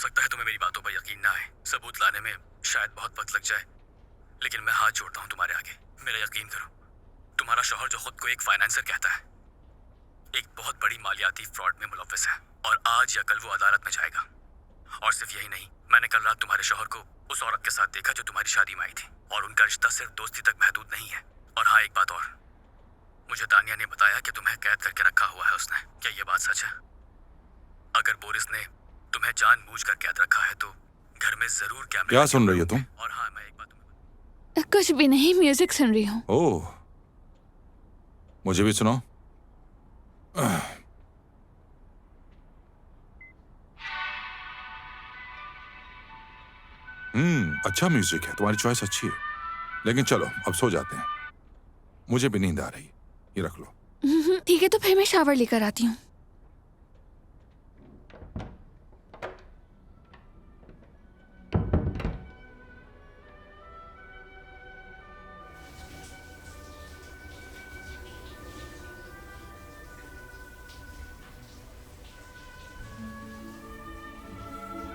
सकता है तुम्हें मेरी बातों पर यकीन ना आए, सबूत लाने में शायद बहुत वक्त लग जाए, लेकिन मैं हाथ जोड़ता हूँ तुम्हारे आगे, मेरा यकीन करो। तुम्हारा शौहर जो खुद को एक फाइनेंसर कहता है, एक बहुत बड़ी मालियाती फ्रॉड में मुलव्वस है और आज या कल वो अदालत में जाएगा। और सिर्फ यही नहीं, मैंने कल रात तुम्हारे शौहर को उस औरत के साथ देखा जो तुम्हारी शादी में आई थी, और उनका रिश्ता सिर्फ दोस्ती तक महदूद नहीं है। और हाँ, एक बात और, मुझे तानिया ने बताया कि तुम्हें कैद करके रखा हुआ है उसने। क्या ये बात सच है? अगर बोरिस ने तुम्हें जानबूझकर कैद रखा है तो घर में जरूर कैमरे। क्या सुन रही हो तुम? और हाँ, मैं एक बात तुम्हें कुछ भी नहीं, म्यूजिक सुन रही हूँ। ओह, मुझे भी सुनाओ। अच्छा म्यूजिक है, तुम्हारी चॉइस अच्छी है। लेकिन चलो अब सो जाते हैं, मुझे भी नींद आ रही है। ये रख लो। ठीक है, तो फिर मैं शावर लेकर आती हूँ।